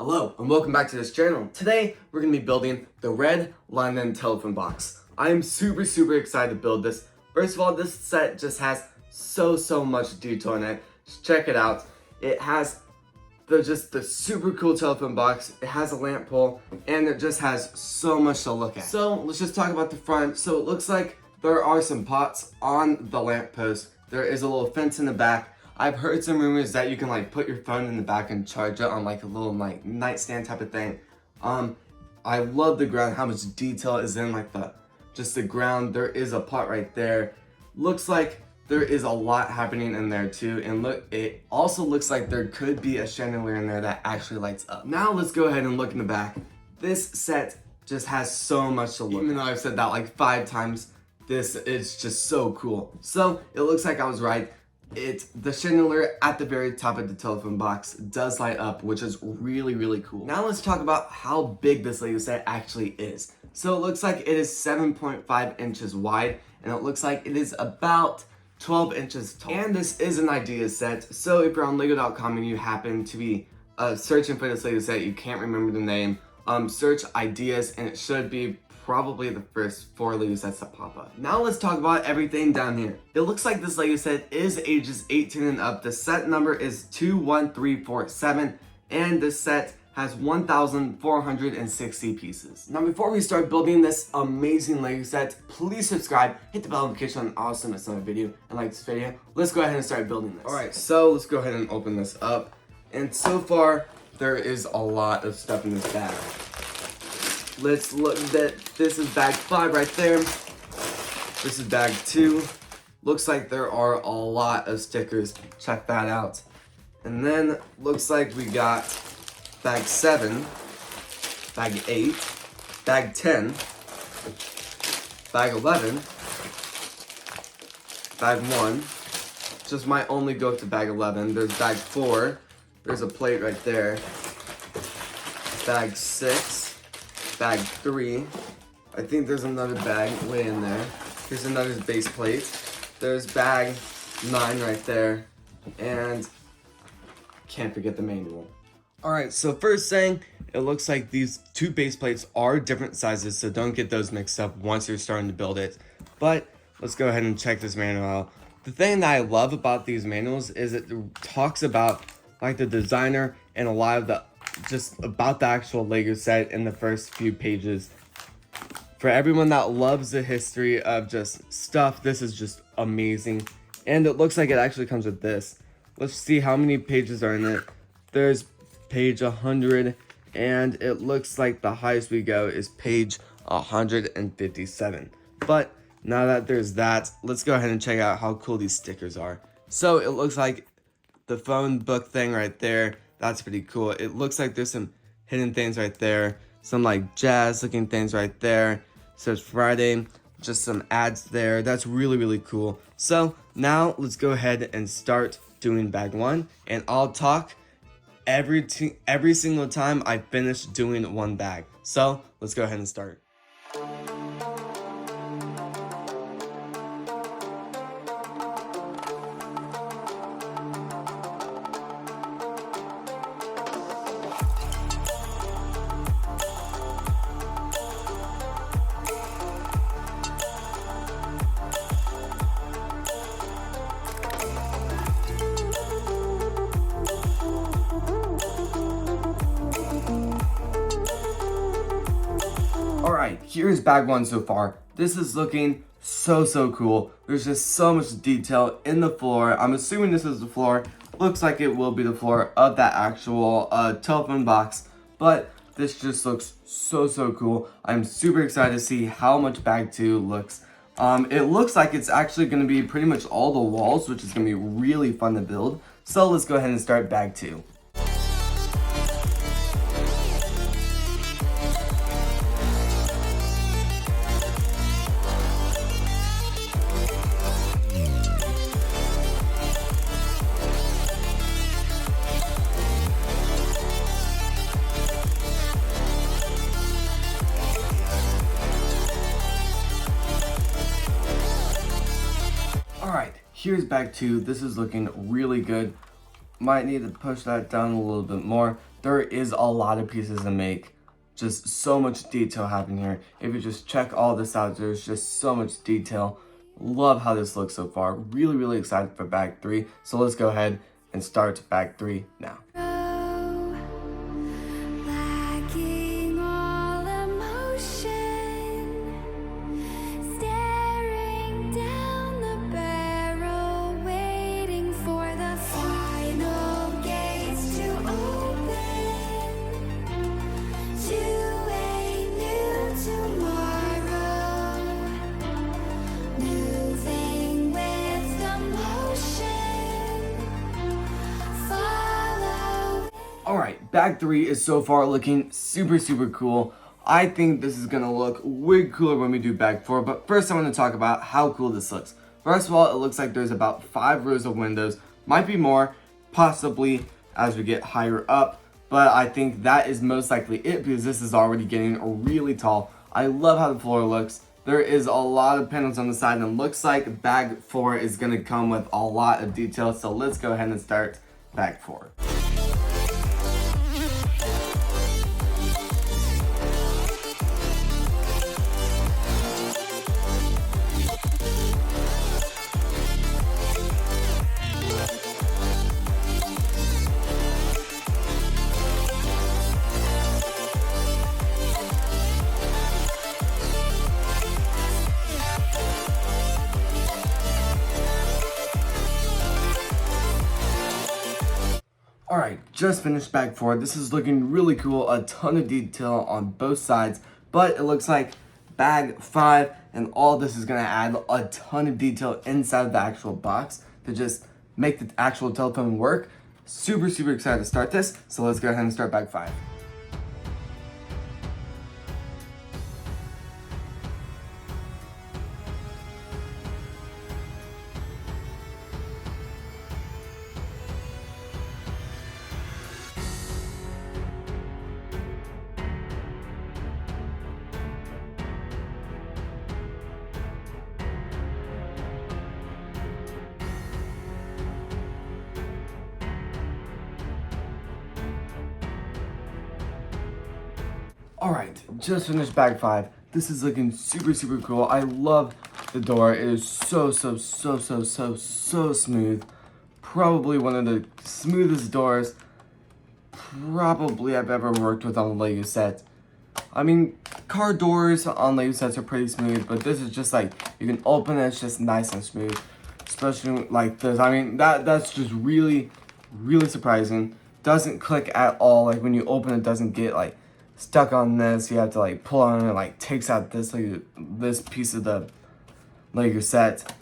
Hello and welcome back to this channel. Today we're going to be building the red London telephone box. I am super excited to build this. First of all, this set just has so much detail in it. Just check it out. It has the super cool telephone box. It has a lamp pole and it just has so much to look at. So let's just talk about the front. So it looks like there are some pots on the lamp post. There is a little fence in the back. I've heard some rumors that you can like put your phone in the back and charge it on like a little like nightstand type of thing. I love the ground, how much detail is in like the ground. There is a pot right there. Looks like there is a lot happening in there too. And look, it also looks like there could be a chandelier in there that actually lights up. Now let's go ahead and look in the back. This set just has so much to look at. Even though I've said that like 5 times, this is just so cool. So it looks like I was right. The chandelier at the very top of the telephone box does light up, which is really cool. Now let's talk about how big this Lego set actually is. So it looks like it is 7.5 inches wide, and it looks like it is about 12 inches tall. And this is an idea set, so if you're on lego.com and you happen to be searching for this Lego set, you can't remember the name, search ideas and it should be probably the first 4 Lego sets that pop up. Now let's talk about everything down here. It looks like this Lego set is ages 18 and up. The set number is 21347 and this set has 1,460 pieces. Now before we start building this amazing Lego set, please subscribe, hit the bell notification on also miss another video, and like this video. Let's go ahead and start building this. Alright, so let's go ahead and open this up. And so far, there is a lot of stuff in this bag. Let's look that this is bag 5 right there. This is bag 2. Looks like there are a lot of stickers. Check that out. And then looks like we got bag 7, bag 8, bag 10, bag 11, bag 1. Just might only go up to bag 11. There's bag 4. There's a plate right there. Bag 6. Bag 3. I think there's another bag way in there. Here's another base plate. There's bag 9 right there. And can't forget the manual. Alright, so first thing, it looks like these 2 base plates are different sizes, so don't get those mixed up once you're starting to build it. But let's go ahead and check this manual out. The thing that I love about these manuals is it talks about like the designer and a lot of the just about the actual Lego set in the first few pages. For everyone that loves the history of just stuff, this is just amazing. And it looks like it actually comes with this. Let's see how many pages are in it. There's page 100 and it looks like the highest we go is page 157. But now that there's that, let's go ahead and check out how cool these stickers are. So it looks like the phone book thing right there. That's pretty cool. It looks like there's some hidden things right there. Some like jazz looking things right there. Says Friday. Just some ads there. That's really cool. So now let's go ahead and start doing bag 1. And I'll talk every single time I finish doing one bag. So let's go ahead and start. Alright, here's bag 1 so far. This is looking so cool. There's just so much detail in the floor. I'm assuming this is the floor. Looks like it will be the floor of that actual telephone box. But this just looks so cool. I'm super excited to see how much bag 2 looks. It looks like it's actually going to be pretty much all the walls, which is going to be really fun to build. So let's go ahead and start bag 2. Alright, here's bag 2. This is looking really good. Might need to push that down a little bit more. there is a lot of pieces to make. Just so much detail happening here. If you just check all this out, there's just so much detail. Love how this looks so far. Really, really excited for bag 3. So let's go ahead and start bag 3 now. Alright, bag 3 is so far looking super, super cool. I think this is gonna look way cooler when we do bag 4, but first I want to talk about how cool this looks. First of all, it looks like there's about 5 rows of windows, might be more, possibly as we get higher up, but I think that is most likely it because this is already getting really tall. I love how the floor looks. There is a lot of panels on the side and looks like bag 4 is gonna come with a lot of detail, so let's go ahead and start bag 4. Alright, just finished bag 4. This is looking really cool. A ton of detail on both sides. But it looks like bag 5 and all this is going to add a ton of detail inside of the actual box to just make the actual telephone work. Super, super excited to start this. So let's go ahead and start bag 5. Alright, just finished bag 5. This is looking super, super cool. I love the door. It is so smooth. Probably one of the smoothest doors probably I've ever worked with on a Lego set. I mean, car doors on Lego sets are pretty smooth, but this is just like, you can open it, it's just nice and smooth. Especially like this. I mean, that's just really, really surprising. Doesn't click at all. Like when you open it, doesn't get like stuck on this. You have to like pull on it, like takes out this like this piece of the Lego set.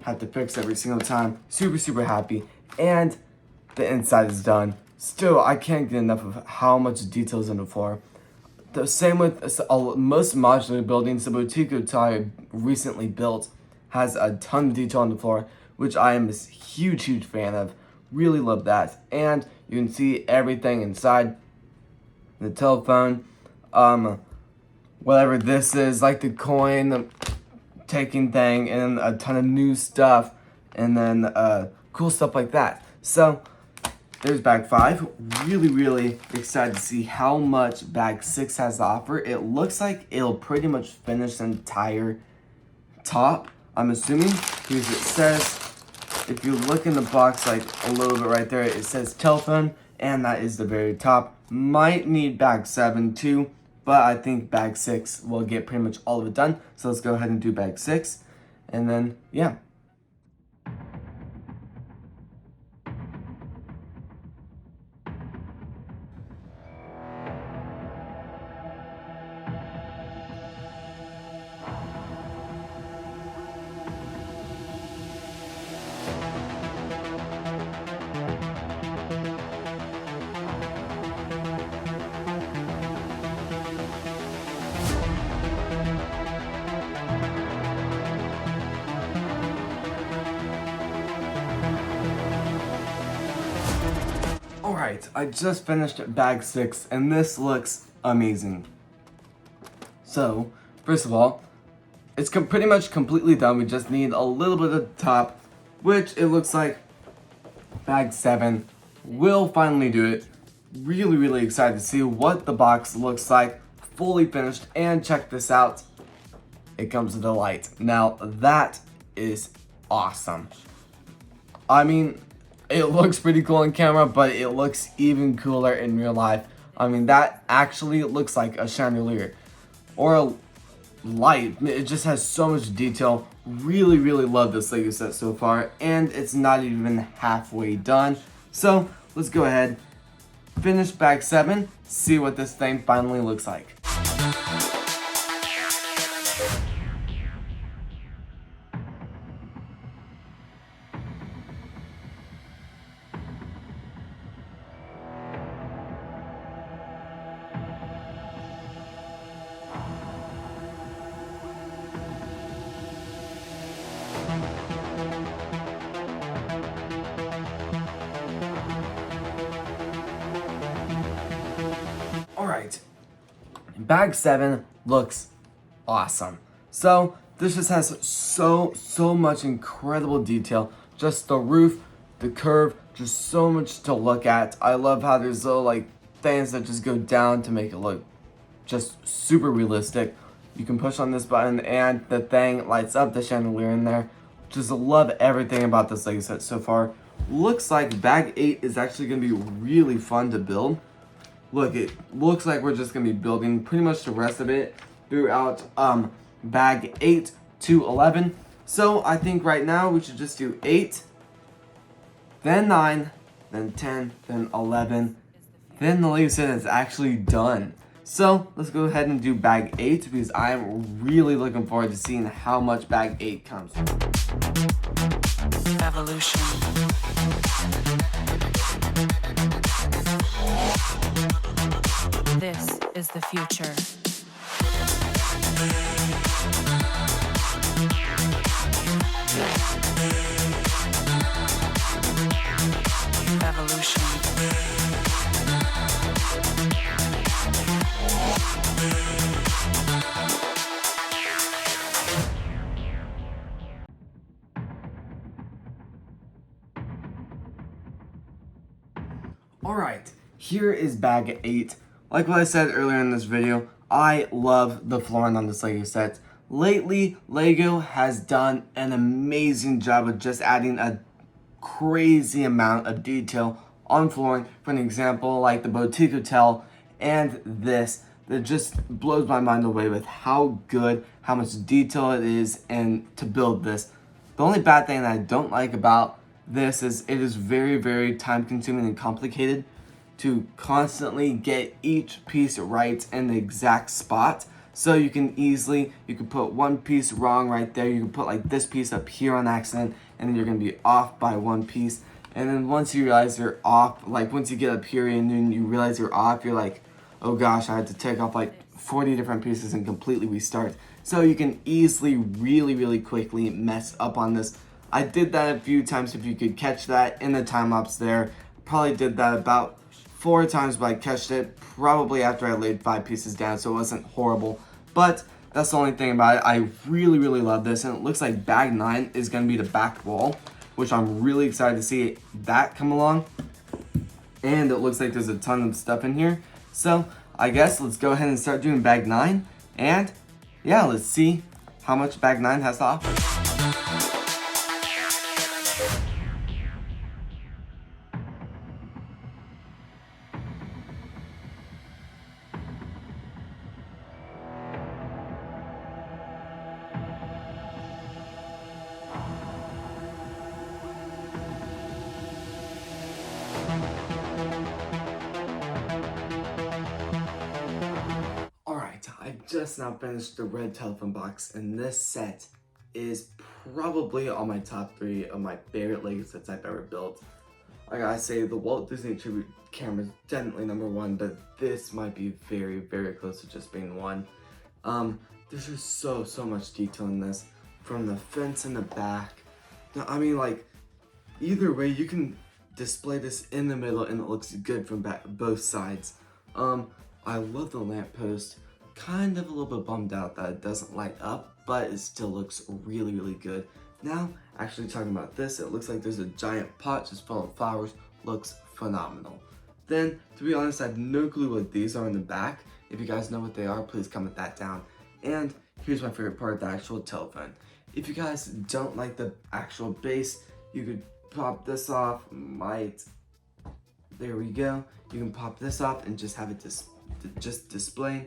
Have to fix every single time. Super, super happy. And the inside is done. Still, I can't get enough of how much detail is in the floor. The same with most modular buildings. The Boutique Hotel recently built has a ton of detail on the floor, which I am a huge fan of. Really love that. And you can see everything inside. The telephone, whatever this is, like the coin, the taking thing, and a ton of new stuff, and then cool stuff like that. So there's bag 5. Really excited to see how much bag 6 has to offer. It looks like it'll pretty much finish the entire top, I'm assuming, because it says, if you look in the box like a little bit right there, it says telephone, and that is the very top. Might need bag 7 too, but I think bag 6 will get pretty much all of it done. So let's go ahead and do bag 6, and then yeah. Alright, I just finished bag 6 and this looks amazing. So, first of all, it's pretty much completely done. We just need a little bit of the top, which it looks like bag 7 will finally do it. really excited to see what the box looks like fully finished. And check this out, it comes with a light. Now that is awesome. I mean, it looks pretty cool on camera, but it looks even cooler in real life. I mean, that actually looks like a chandelier or a light. It just has so much detail. Really love this Lego set so far, and it's not even halfway done. So let's go ahead, finish bag 7, see what this thing finally looks like. Alright, bag 7 looks awesome. So this just has so much incredible detail. Just the roof, the curve, just so much to look at. I love how there's little like things that just go down to make it look just super realistic. You can push on this button and the thing lights up the chandelier in there. Just love everything about this Lego set so far. Looks like bag 8 is actually going to be really fun to build. Look, it looks like we're just going to be building pretty much the rest of it throughout bag 8 to 11. So I think right now we should just do 8, then 9, then 10, then 11. Then the Lego set is actually done. So let's go ahead and do bag 8 because I'm really looking forward to seeing how much bag 8 comes. Evolution. This is the future. Evolution. Alright, here is bag 8. Like what I said earlier in this video, I love the flooring on this Lego set. Lately, Lego has done an amazing job of just adding a crazy amount of detail on flooring. For an example, like the Boutique Hotel and this, that just blows my mind away with how good, how much detail it is and to build this. The only bad thing that I don't like about this is it is very time consuming and complicated to constantly get each piece right in the exact spot. So you can put one piece wrong right there. You can put like this piece up here on accident and then you're gonna be off by one piece. And then once you realize you're off, like once you get up here and then you realize you're off, you're like, oh gosh, I had to take off like 40 different pieces and completely restart. So you can easily, really quickly mess up on this. I did that a few times. If you could catch that in the time lapse there, probably did that about 4 times, but I catched it probably after I laid 5 pieces down, so it wasn't horrible. But that's the only thing about it. I really love this, and it looks like bag 9 is going to be the back wall, which I'm really excited to see that come along. And it looks like there's a ton of stuff in here. So I guess let's go ahead and start doing bag 9, and yeah, let's see how much bag 9 has to offer. I just now finished the red telephone box, and this set is probably on my top 3 of my favorite Lego sets I've ever built. I gotta say, the Walt Disney Tribute camera is definitely number 1, but this might be very close to just being 1. There's just so much detail in this, from the fence in the back. I mean, like, either way, you can display this in the middle and it looks good from both sides. I love the lamppost. Kind of a little bit bummed out that it doesn't light up, but it still looks really good. Now, actually talking about this, it looks like there's a giant pot just full of flowers. Looks phenomenal. Then, to be honest, I have no clue what these are in the back. If you guys know what they are, please comment that down. And here's my favorite part, the actual telephone. If you guys don't like the actual base, you could pop this off, there we go. You can pop this off and just have it just display.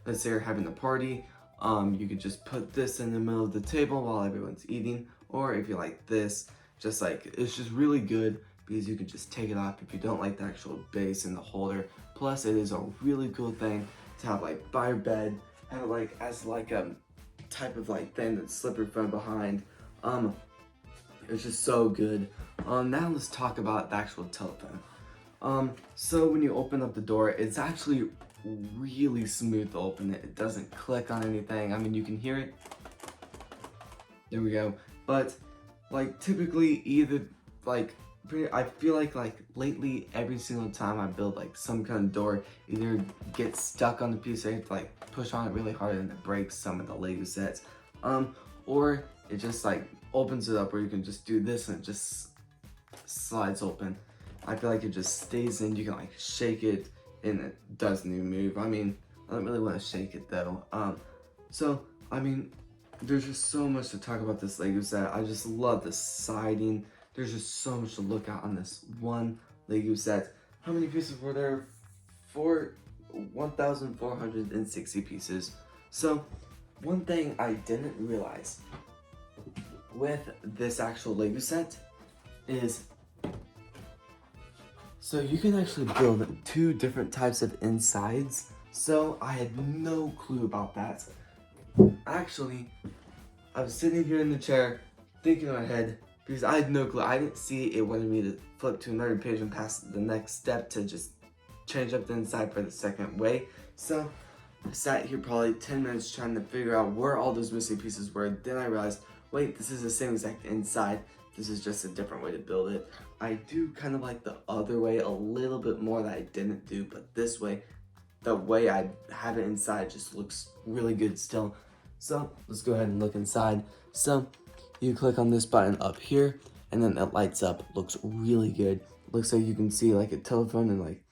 Let's say you're having a party. You could just put this in the middle of the table while everyone's eating. Or if you like this, just like, it's just really good because you can just take it off if you don't like the actual base and the holder. Plus, it is a really cool thing to have like by your bed, have it like as like a type of like thing that slip your phone behind. It's just so good. Now let's talk about the actual telephone. So when you open up the door, it's actually really smooth to open it. It doesn't click on anything. I mean, you can hear it. There we go. But like typically I feel like lately every single time I build like some kind of door, either gets stuck on the piece, I have to like push on it really hard and it breaks some of the Lego sets. Or it just like opens it up where you can just do this and it just slides open. I feel like it just stays in, you can like shake it and it doesn't even move. I mean, I don't really want to shake it though. So, I mean, there's just so much to talk about this Lego set. I just love the siding. There's just so much to look at on this one Lego set. How many pieces were there? 1,460 pieces. So, one thing I didn't realize with this actual Lego set is, so you can actually build 2 different types of insides. So I had no clue about that. Actually, I was sitting here in the chair thinking in my head because I had no clue. I didn't see it wanted me to flip to another page and pass the next step to just change up the inside for the second way. So I sat here probably 10 minutes trying to figure out where all those missing pieces were. Then I realized, wait, this is the same exact inside. This is just a different way to build it. I do kind of like the other way a little bit more that I didn't do, but this way, the way I have it inside just looks really good still. So let's go ahead and look inside. So you click on this button up here and then it lights up. Looks really good. Looks like you can see like a telephone and like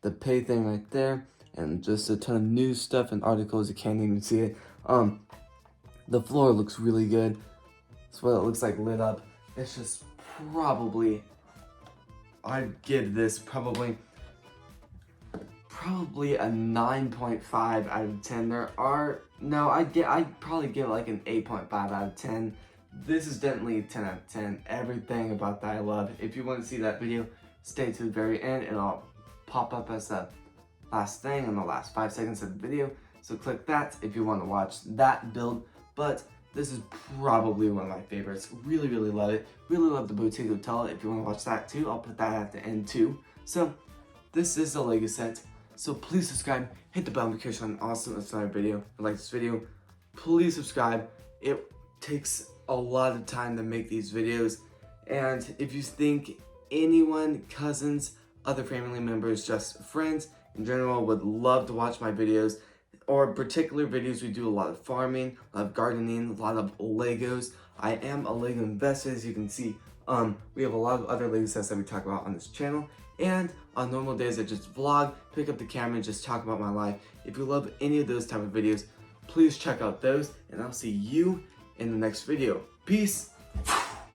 the pay thing right there and just a ton of news stuff and articles. You can't even see it. The floor looks really good. That's what it looks like lit up. It's just probably, I'd give this probably a 9.5 out of 10. I'd probably give it like an 8.5 out of 10. This is definitely a 10 out of 10. Everything about that I love. If you want to see that video, stay to the very end and I'll pop up as the last thing in the last 5 seconds of the video. So click that if you want to watch that build. But this is probably one of my favorites. Really, really love it. Really love the Boutique Hotel. If you want to watch that too, I'll put that at the end too. So this is the Lego set. So please subscribe, hit the bell notification on an awesome video. If you like this video, please subscribe. It takes a lot of time to make these videos. And if you think anyone, cousins, other family members, just friends in general would love to watch my videos, or particular videos, we do a lot of farming, a lot of gardening, a lot of Legos. I am a Lego investor, as you can see. We have a lot of other Lego sets that we talk about on this channel. And on normal days, I just vlog, pick up the camera, and just talk about my life. If you love any of those type of videos, please check out those, and I'll see you in the next video. Peace!